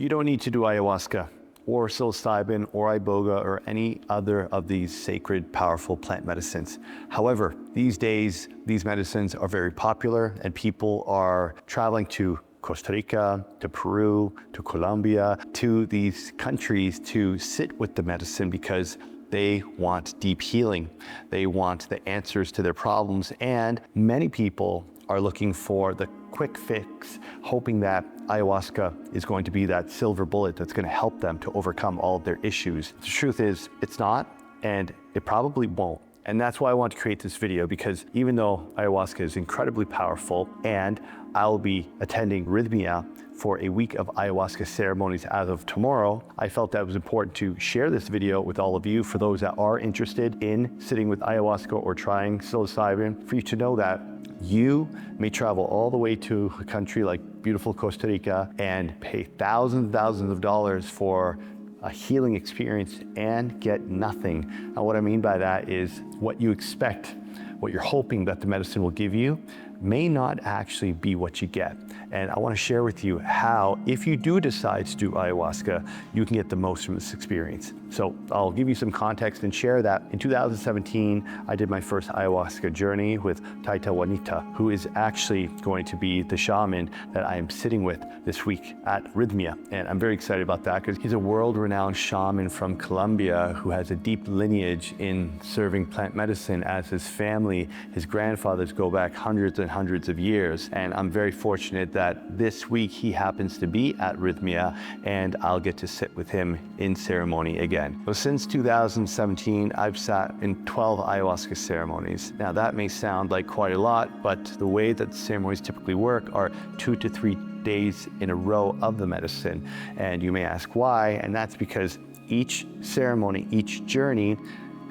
You don't need to do ayahuasca or psilocybin or iboga or any other of these sacred, powerful plant medicines. However, these days, these medicines are very popular and people are traveling to Costa Rica, to Peru, to Colombia, to these countries to sit with the medicine because they want deep healing. They want the answers to their problems, and many people are looking for the quick fix, hoping that ayahuasca is going to be that silver bullet that's going to help them to overcome all of their issues. The truth is, it's not, and it probably won't. And that's why I want to create this video, because even though ayahuasca is incredibly powerful, and I'll be attending Rhythmia for a week of ayahuasca ceremonies as of tomorrow, I felt that it was important to share this video with all of you, for those that are interested in sitting with ayahuasca or trying psilocybin, for you to know that you may travel all the way to a country like beautiful Costa Rica and pay thousands and thousands of dollars for a healing experience and get nothing. And what I mean by that is what you expect, what you're hoping that the medicine will give you, may not actually be what you get. And I want to share with you how, if you do decide to do ayahuasca, you can get the most from this experience. So I'll give you some context and share that in 2017, I did my first ayahuasca journey with Taita Juanita, who is actually going to be the shaman that I am sitting with this week at Rhythmia. And I'm very excited about that because he's a world-renowned shaman from Colombia who has a deep lineage in serving plant medicine, as his family, his grandfathers go back hundreds and hundreds of years. And I'm very fortunate that this week he happens to be at Rhythmia and I'll get to sit with him in ceremony again. So since 2017, I've sat in 12 ayahuasca ceremonies. Now that may sound like quite a lot, but the way that the ceremonies typically work are 2 to 3 days in a row of the medicine. And you may ask why, and that's because each ceremony, each journey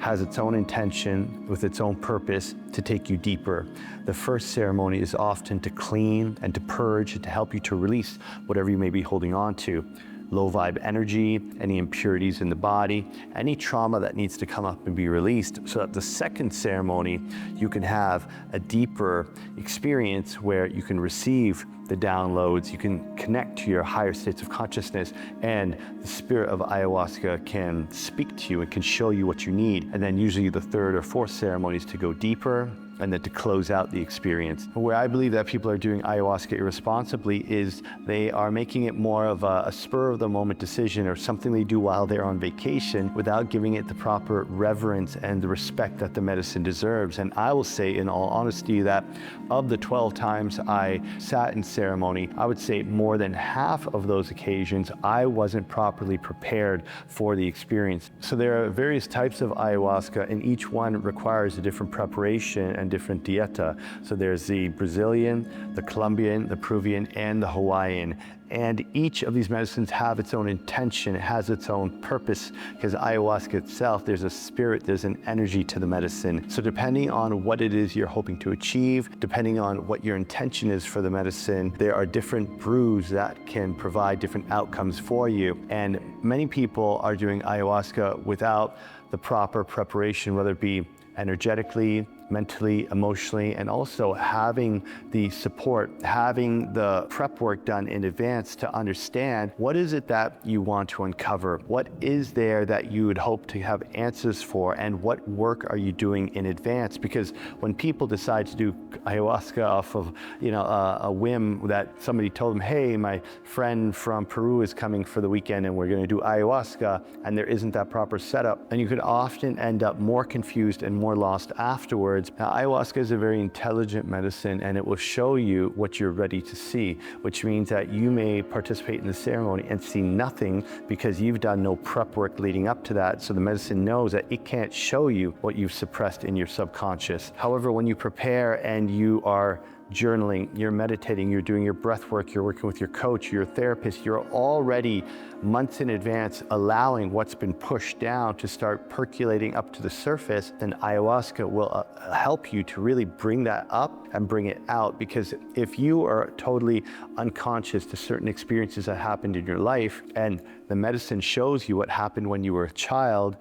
has its own intention with its own purpose to take you deeper. The first ceremony is often to clean and to purge and to help you to release whatever you may be holding on to. Low vibe energy, any impurities in the body, any trauma that needs to come up and be released, so that the second ceremony, you can have a deeper experience where you can receive the downloads, you can connect to your higher states of consciousness, and the spirit of ayahuasca can speak to you and can show you what you need. And then usually the third or fourth ceremony is to go deeper and then to close out the experience. Where I believe that people are doing ayahuasca irresponsibly is they are making it more of a spur-of-the-moment decision or something they do while they're on vacation without giving it the proper reverence and the respect that the medicine deserves. And I will say in all honesty that of the 12 times I sat in ceremony, I would say more than half of those occasions I wasn't properly prepared for the experience. So there are various types of ayahuasca, and each one requires a different preparation and different dieta. So there's the Brazilian, the Colombian, the Peruvian, and the Hawaiian. And each of these medicines have its own intention, it has its own purpose, because ayahuasca itself, there's a spirit, there's an energy to the medicine. So depending on what it is you're hoping to achieve, depending on what your intention is for the medicine, there are different brews that can provide different outcomes for you. And many people are doing ayahuasca without the proper preparation, whether it be energetically, mentally, emotionally, and also having the support, having the prep work done in advance to understand what is it that you want to uncover, what is there that you would hope to have answers for, and what work are you doing in advance. Because when people decide to do ayahuasca off of a whim that somebody told them, hey, my friend from Peru is coming for the weekend and we're going to do ayahuasca, and there isn't that proper setup, then you could often end up more confused and more lost afterwards. Now, ayahuasca is a very intelligent medicine, and it will show you what you're ready to see, which means that you may participate in the ceremony and see nothing because you've done no prep work leading up to that. So the medicine knows that it can't show you what you've suppressed in your subconscious. However, when you prepare and you are journaling, you're meditating, you're doing your breath work, you're working with your coach, your therapist, you're already months in advance allowing what's been pushed down to start percolating up to the surface, then ayahuasca will help you to really bring that up and bring it out. Because if you are totally unconscious to certain experiences that happened in your life, and the medicine shows you what happened when you were a child,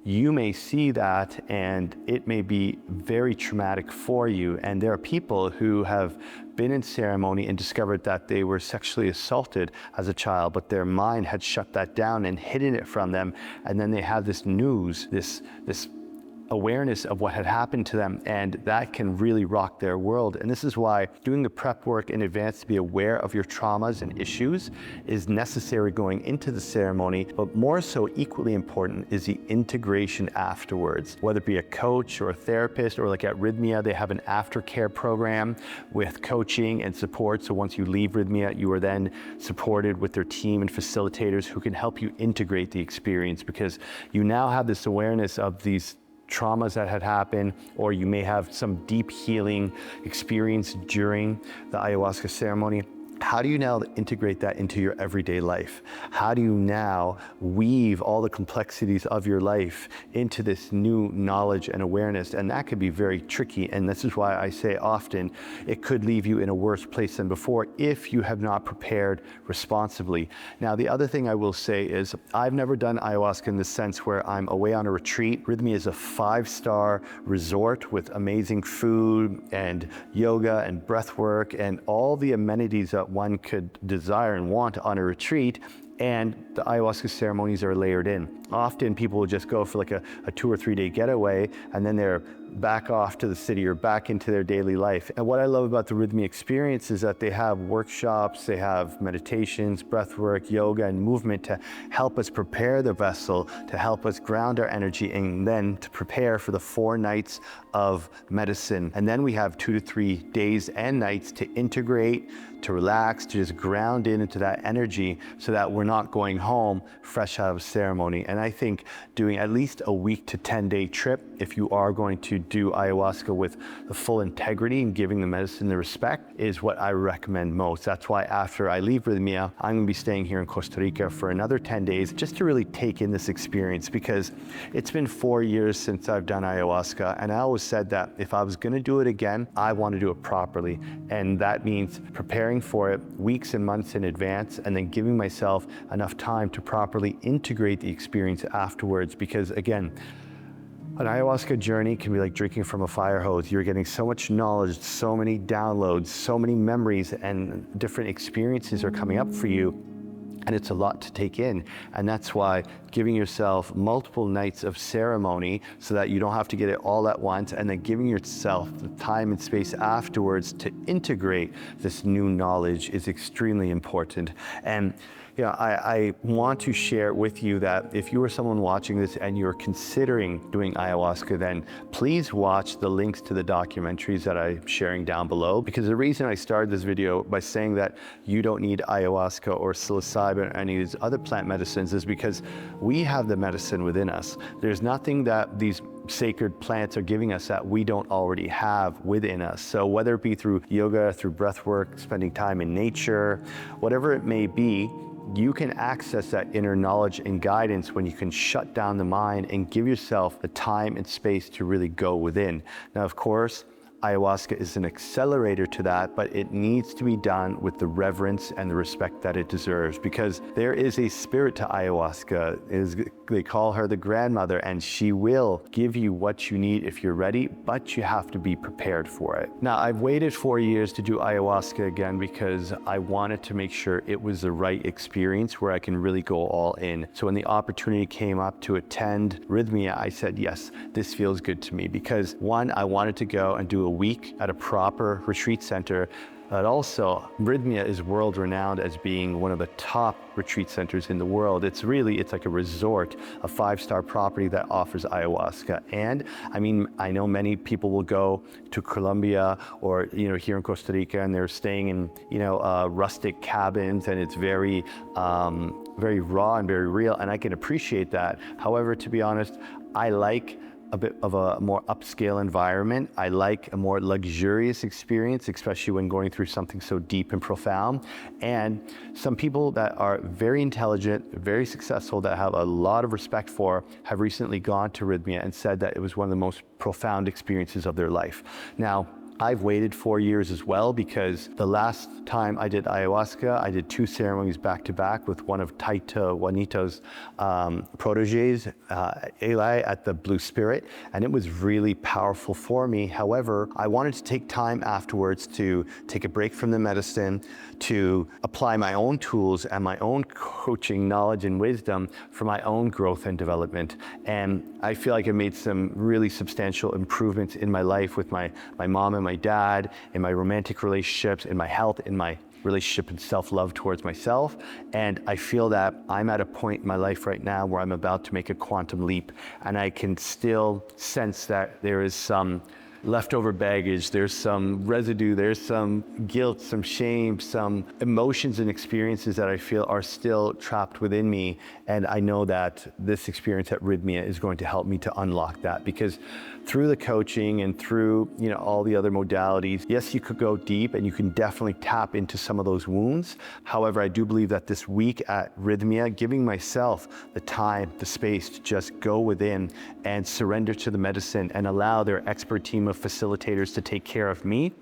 you may see that and it may be very traumatic for you. And there are people who have been in ceremony and discovered that they were sexually assaulted as a child, but their mind had shut that down and hidden it from them. And then they have this news, this awareness of what had happened to them, and that can really rock their world. And this is why doing the prep work in advance to be aware of your traumas and issues is necessary going into the ceremony, but more so equally important is the integration afterwards, whether it be a coach or a therapist, or like at Rhythmia, they have an aftercare program with coaching and support. So once you leave Rhythmia, you are then supported with their team and facilitators who can help you integrate the experience, because you now have this awareness of these traumas that had happened, or you may have some deep healing experience during the ayahuasca ceremony. How do you now integrate that into your everyday life? How do you now weave all the complexities of your life into this new knowledge and awareness? And that could be very tricky. And this is why I say often, it could leave you in a worse place than before if you have not prepared responsibly. Now, the other thing I will say is I've never done ayahuasca in the sense where I'm away on a retreat. Rhythmia is a 5-star resort with amazing food and yoga and breath work and all the amenities that one could desire and want on a retreat, and the ayahuasca ceremonies are layered in. Often people will just go for like a 2 or 3 day getaway, and then they're back off to the city or back into their daily life. And what I love about the Rhythmia experience is that they have workshops, they have meditations, breath work, yoga, and movement to help us prepare the vessel, to help us ground our energy, and then to prepare for the 4 nights of medicine. And then we have 2 to 3 days and nights to integrate, to relax, to just ground into that energy so that we're not going home fresh out of ceremony. And I think doing at least a week to 10-day trip, if you are going to do ayahuasca with the full integrity and giving the medicine the respect, is what I recommend most. That's why after I leave Rhythmia, I'm gonna be staying here in Costa Rica for another 10 days just to really take in this experience, because it's been 4 years since I've done ayahuasca, and I always said that if I was gonna do it again, I want to do it properly. And that means preparing for it weeks and months in advance, and then giving myself enough time to properly integrate the experience afterwards. Because again, an ayahuasca journey can be like drinking from a fire hose. You're getting so much knowledge, so many downloads, so many memories, and different experiences are coming up for you. And it's a lot to take in. And that's why giving yourself multiple nights of ceremony so that you don't have to get it all at once, and then giving yourself the time and space afterwards to integrate this new knowledge is extremely important. And you know, I want to share with you that if you are someone watching this and you're considering doing ayahuasca, then please watch the links to the documentaries that I'm sharing down below. Because the reason I started this video by saying that you don't need ayahuasca or psilocybin or any of these other plant medicines is because we have the medicine within us. There's nothing that these sacred plants are giving us that we don't already have within us. So whether it be through yoga, through breath work, spending time in nature, whatever it may be, you can access that inner knowledge and guidance when you can shut down the mind and give yourself the time and space to really go within. Now, of course, ayahuasca is an accelerator to that, but it needs to be done with the reverence and the respect that it deserves, because there is a spirit to ayahuasca. They call her the grandmother, and she will give you what you need if you're ready, but you have to be prepared for it. Now, I've waited 4 years to do ayahuasca again because I wanted to make sure it was the right experience where I can really go all in. So when the opportunity came up to attend Rhythmia, I said, yes, this feels good to me, because one, I wanted to go and do a week at a proper retreat center. But also, Rhythmia is world renowned as being one of the top retreat centers in the world. It's like a resort, a 5-star property that offers ayahuasca. And I mean, I know many people will go to Colombia or, here in Costa Rica, and they're staying in, rustic cabins, and it's very raw and very real. And I can appreciate that. However, to be honest, I like a bit of a more upscale environment. I like a more luxurious experience, especially when going through something so deep and profound. And some people that are very intelligent, very successful, that I have a lot of respect for, have recently gone to Rhythmia and said that it was one of the most profound experiences of their life. Now, I've waited 4 years as well, because the last time I did ayahuasca, I did 2 ceremonies back to back with one of Taita Juanito's proteges, Eli, at the Blue Spirit, and it was really powerful for me. However, I wanted to take time afterwards to take a break from the medicine, to apply my own tools and my own coaching knowledge and wisdom for my own growth and development. And I feel like I made some really substantial improvements in my life with my mom and my dad, in my romantic relationships, in my health, in my relationship and self-love towards myself. And I feel that I'm at a point in my life right now where I'm about to make a quantum leap, and I can still sense that there is some leftover baggage, there's some residue, there's some guilt, some shame, some emotions and experiences that I feel are still trapped within me. And I know that this experience at Rhythmia is going to help me to unlock that, because through the coaching and through, all the other modalities, yes, you could go deep and you can definitely tap into some of those wounds. However, I do believe that this week at Rhythmia, giving myself the time, the space to just go within and surrender to the medicine and allow their expert team of facilitators to take care of me,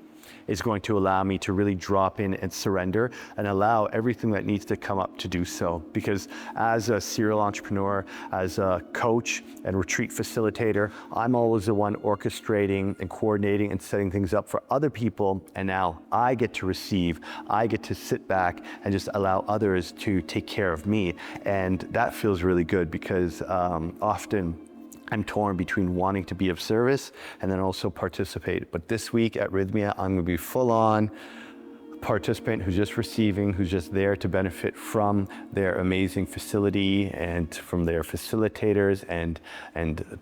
is going to allow me to really drop in and surrender and allow everything that needs to come up to do so. Because as a serial entrepreneur, as a coach and retreat facilitator, I'm always the one orchestrating and coordinating and setting things up for other people. And now I get to receive, I get to sit back and just allow others to take care of me. And that feels really good, because often I'm torn between wanting to be of service and then also participate. But this week at Rhythmia, I'm gonna be full on participant who's just receiving, who's just there to benefit from their amazing facility and from their facilitators and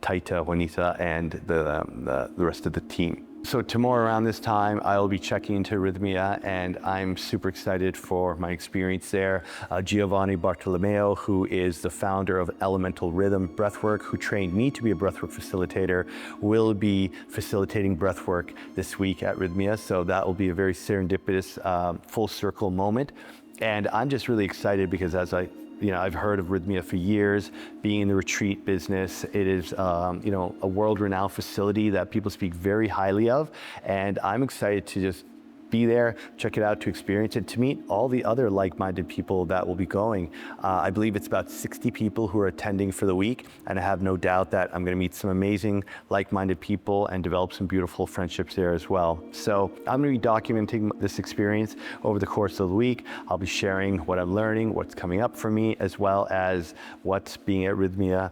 Taita, Juanita, and the rest of the team. So tomorrow around this time, I'll be checking into Rhythmia, and I'm super excited for my experience there. Giovanni Bartolomeo, who is the founder of Elemental Rhythm Breathwork, who trained me to be a breathwork facilitator, will be facilitating breathwork this week at Rhythmia. So that will be a very serendipitous, full circle moment. And I'm just really excited, because as I've heard of Rhythmia for years, being in the retreat business. It is, a world-renowned facility that people speak very highly of, and I'm excited to just be there, check it out, to experience it, to meet all the other like-minded people that will be going. I believe it's about 60 people who are attending for the week, and I have no doubt that I'm gonna meet some amazing like-minded people and develop some beautiful friendships there as well. So I'm gonna be documenting this experience over the course of the week. I'll be sharing what I'm learning, what's coming up for me, as well as what's being at Rhythmia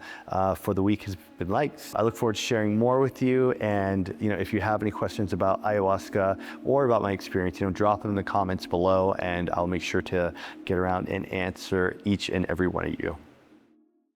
for the week has been like. I look forward to sharing more with you, and if you have any questions about ayahuasca or about my experience, drop them in the comments below, and I'll make sure to get around and answer each and every one of you.